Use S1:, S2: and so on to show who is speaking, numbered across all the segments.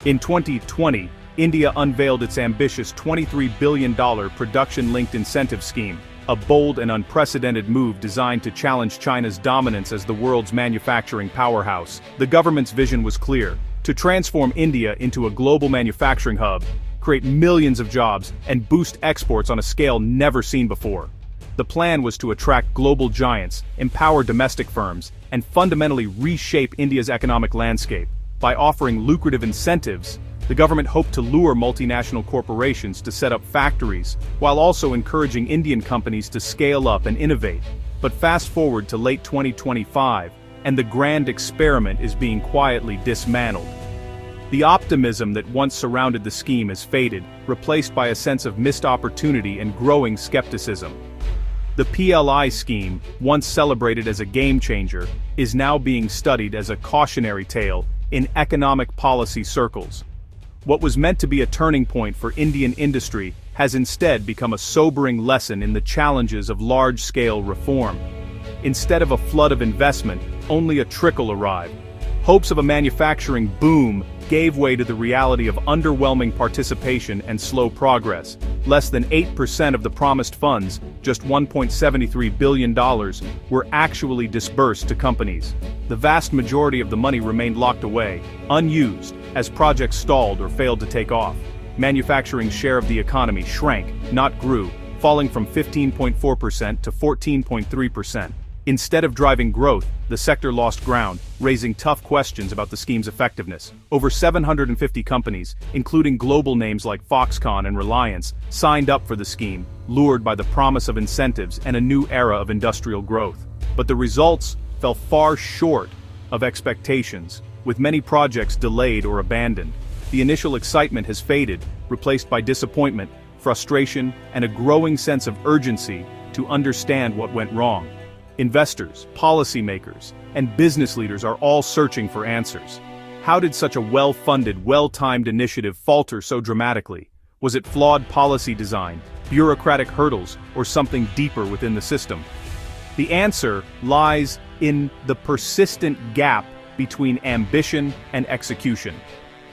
S1: In 2020, India unveiled its ambitious $23 billion production-linked incentive scheme, a bold and unprecedented move designed to challenge China's dominance as the world's manufacturing powerhouse. The government's vision was clear: to transform India into a global manufacturing hub, create millions of jobs, and boost exports on a scale never seen before. The plan was to attract global giants, empower domestic firms, and fundamentally reshape India's economic landscape. By offering lucrative incentives, the government hoped to lure multinational corporations to set up factories, while also encouraging Indian companies to scale up and innovate. But fast forward to late 2025, and the grand experiment is being quietly dismantled. The optimism that once surrounded the scheme has faded, replaced by a sense of missed opportunity and growing skepticism. The PLI scheme, once celebrated as a game-changer, is now being studied as a cautionary tale in economic policy circles. What was meant to be a turning point for Indian industry has instead become a sobering lesson in the challenges of large-scale reform. Instead of a flood of investment, only a trickle arrived. Hopes of a manufacturing boom gave way to the reality of underwhelming participation and slow progress. Less than 8% of the promised funds, just $1.73 billion, were actually disbursed to companies. The vast majority of the money remained locked away, unused, as projects stalled or failed to take off. Manufacturing's share of the economy shrank, not grew, falling from 15.4% to 14.3%. Instead of driving growth, the sector lost ground, raising tough questions about the scheme's effectiveness. Over 750 companies, including global names like Foxconn and Reliance, signed up for the scheme, lured by the promise of incentives and a new era of industrial growth. But the results fell far short of expectations, with many projects delayed or abandoned. The initial excitement has faded, replaced by disappointment, frustration, and a growing sense of urgency to understand what went wrong. Investors, policymakers, and business leaders are all searching for answers. How did such a well-funded, well-timed initiative falter so dramatically? Was it flawed policy design, bureaucratic hurdles, or something deeper within the system? The answer lies in the persistent gap between ambition and execution.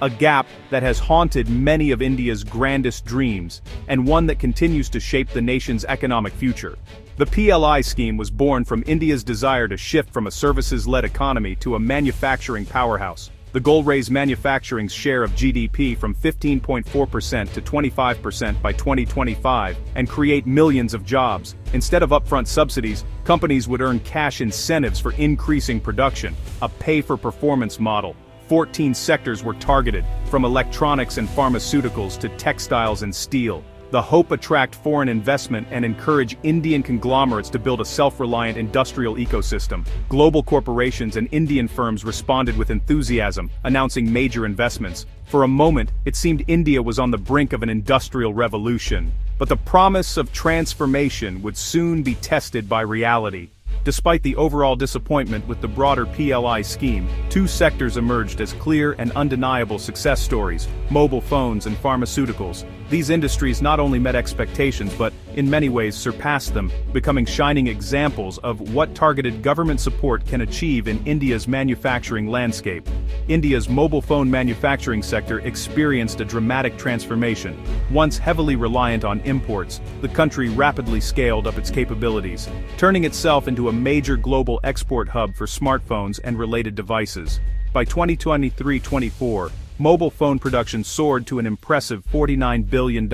S1: A gap that has haunted many of India's grandest dreams, and one that continues to shape the nation's economic future. The PLI scheme was born from India's desire to shift from a services-led economy to a manufacturing powerhouse. The goal raised manufacturing's share of GDP from 15.4% to 25% by 2025 and create millions of jobs. Instead of upfront subsidies, companies would earn cash incentives for increasing production, a pay-for-performance model. 14 sectors were targeted, from electronics and pharmaceuticals to textiles and steel. The hope attract foreign investment and encourage Indian conglomerates to build a self-reliant industrial ecosystem. Global corporations and Indian firms responded with enthusiasm, announcing major investments. For a moment, it seemed India was on the brink of an industrial revolution. But the promise of transformation would soon be tested by reality. Despite the overall disappointment with the broader PLI scheme, two sectors emerged as clear and undeniable success stories: mobile phones and pharmaceuticals. These industries not only met expectations but, in many ways, surpassed them, becoming shining examples of what targeted government support can achieve in India's manufacturing landscape. India's mobile phone manufacturing sector experienced a dramatic transformation. Once heavily reliant on imports, the country rapidly scaled up its capabilities, turning itself into a major global export hub for smartphones and related devices. By 2023-24, mobile phone production soared to an impressive $49 billion,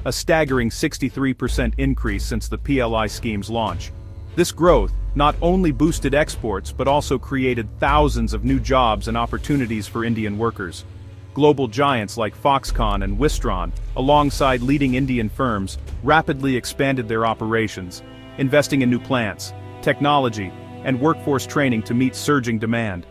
S1: a staggering 63% increase since the PLI scheme's launch. This growth not only boosted exports but also created thousands of new jobs and opportunities for Indian workers. Global giants like Foxconn and Wistron, alongside leading Indian firms, rapidly expanded their operations, investing in new plants, technology, and workforce training to meet surging demand.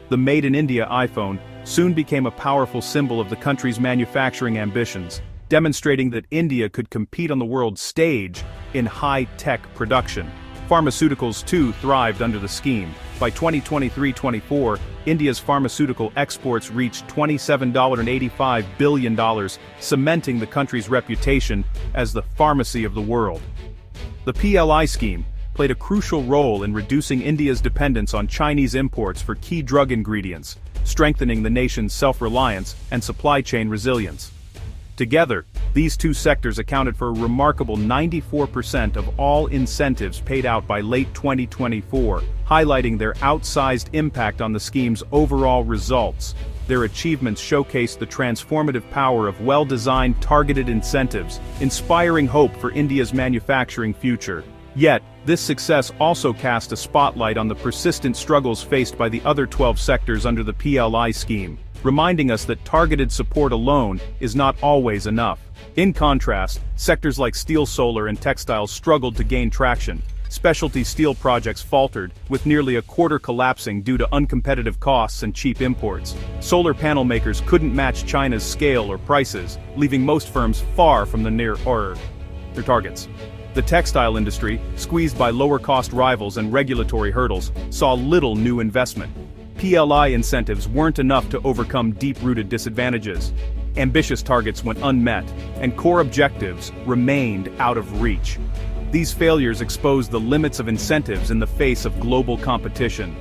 S1: The Made in India iPhone soon became a powerful symbol of the country's manufacturing ambitions, demonstrating that India could compete on the world stage in high-tech production. Pharmaceuticals too thrived under the scheme. By 2023-24, India's pharmaceutical exports reached $27.85 billion, cementing the country's reputation as the pharmacy of the world. The PLI scheme played a crucial role in reducing India's dependence on Chinese imports for key drug ingredients, strengthening the nation's self-reliance and supply chain resilience. Together, these two sectors accounted for a remarkable 94% of all incentives paid out by late 2024, highlighting their outsized impact on the scheme's overall results. Their achievements showcase the transformative power of well-designed, targeted incentives, inspiring hope for India's manufacturing future. Yet, this success also cast a spotlight on the persistent struggles faced by the other 12 sectors under the PLI scheme, reminding us that targeted support alone is not always enough. In contrast, sectors like steel, solar, and textiles struggled to gain traction. Specialty steel projects faltered, with nearly a quarter collapsing due to uncompetitive costs and cheap imports. Solar panel makers couldn't match China's scale or prices, leaving most firms far from their targets. The textile industry, squeezed by lower-cost rivals and regulatory hurdles, saw little new investment. PLI incentives weren't enough to overcome deep-rooted disadvantages. Ambitious targets went unmet, and core objectives remained out of reach. These failures exposed the limits of incentives in the face of global competition.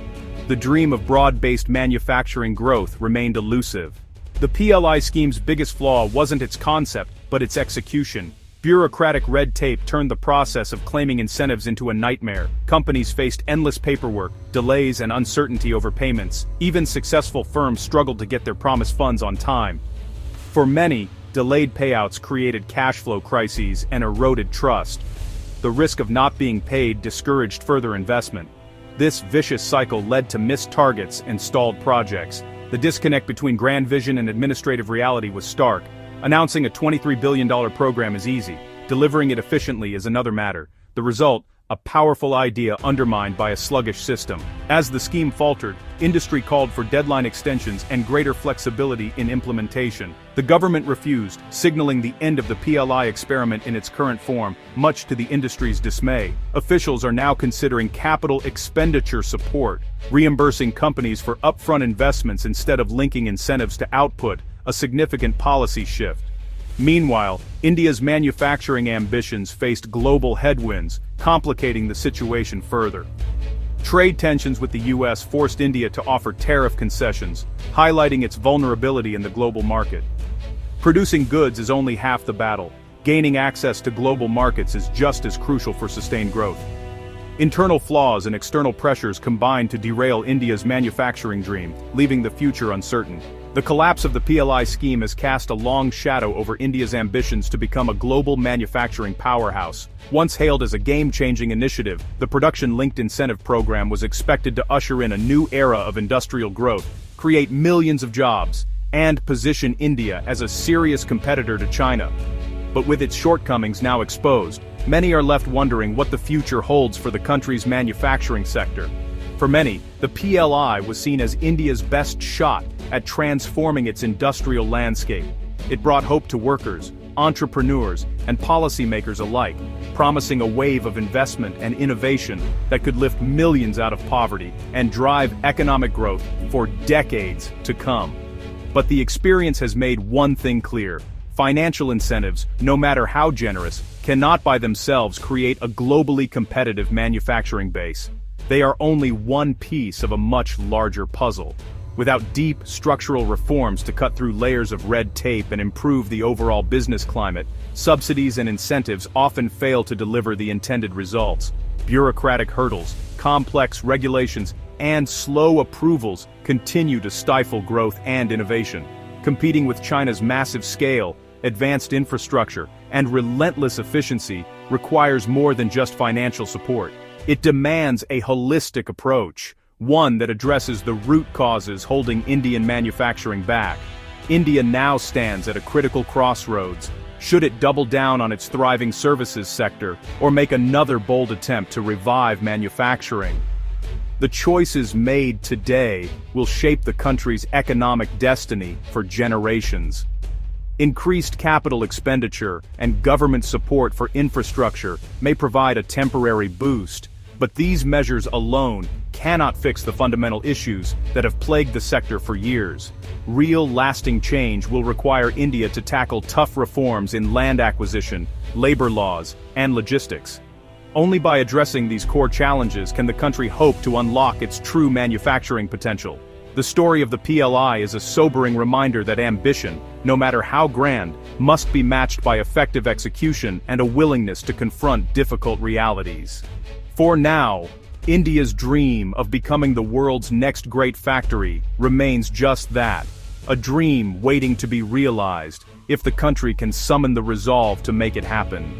S1: The dream of broad-based manufacturing growth remained elusive. The PLI scheme's biggest flaw wasn't its concept, but its execution. Bureaucratic red tape turned the process of claiming incentives into a nightmare. Companies faced endless paperwork, delays, and uncertainty over payments. Even successful firms struggled to get their promised funds on time. For many, delayed payouts created cash flow crises and eroded trust. The risk of not being paid discouraged further investment. This vicious cycle led to missed targets and stalled projects. The disconnect between grand vision and administrative reality was stark. Announcing a $23 billion program is easy. Delivering it efficiently is another matter. The result, a powerful idea undermined by a sluggish system. As the scheme faltered, industry called for deadline extensions and greater flexibility in implementation. The government refused, signaling the end of the PLI experiment in its current form, much to the industry's dismay. Officials are now considering capital expenditure support, reimbursing companies for upfront investments instead of linking incentives to output, a significant policy shift. Meanwhile, India's manufacturing ambitions faced global headwinds, complicating the situation further. Trade tensions with the US forced India to offer tariff concessions, highlighting its vulnerability in the global market. Producing goods is only half the battle. Gaining access to global markets is just as crucial for sustained growth. Internal flaws and external pressures combined to derail India's manufacturing dream, leaving the future uncertain. The collapse of the PLI scheme has cast a long shadow over India's ambitions to become a global manufacturing powerhouse. Once hailed as a game-changing initiative, the production-linked incentive program was expected to usher in a new era of industrial growth, create millions of jobs, and position India as a serious competitor to China. But with its shortcomings now exposed, many are left wondering what the future holds for the country's manufacturing sector. For many, the PLI was seen as India's best shot at transforming its industrial landscape. It brought hope to workers, entrepreneurs, and policymakers alike, promising a wave of investment and innovation that could lift millions out of poverty and drive economic growth for decades to come. But the experience has made one thing clear: financial incentives, no matter how generous, cannot by themselves create a globally competitive manufacturing base. They are only one piece of a much larger puzzle. Without deep, structural reforms to cut through layers of red tape and improve the overall business climate, subsidies and incentives often fail to deliver the intended results. Bureaucratic hurdles, complex regulations, and slow approvals continue to stifle growth and innovation. Competing with China's massive scale, advanced infrastructure, and relentless efficiency requires more than just financial support. It demands a holistic approach, one that addresses the root causes holding Indian manufacturing back. India now stands at a critical crossroads. Should it double down on its thriving services sector, or make another bold attempt to revive manufacturing? The choices made today will shape the country's economic destiny for generations. Increased capital expenditure and government support for infrastructure may provide a temporary boost, but these measures alone cannot fix the fundamental issues that have plagued the sector for years. Real, lasting change will require India to tackle tough reforms in land acquisition, labor laws, and logistics. Only by addressing these core challenges can the country hope to unlock its true manufacturing potential. The story of the PLI is a sobering reminder that ambition, no matter how grand, must be matched by effective execution and a willingness to confront difficult realities. For now, India's dream of becoming the world's next great factory remains just that, a dream waiting to be realized, if the country can summon the resolve to make it happen.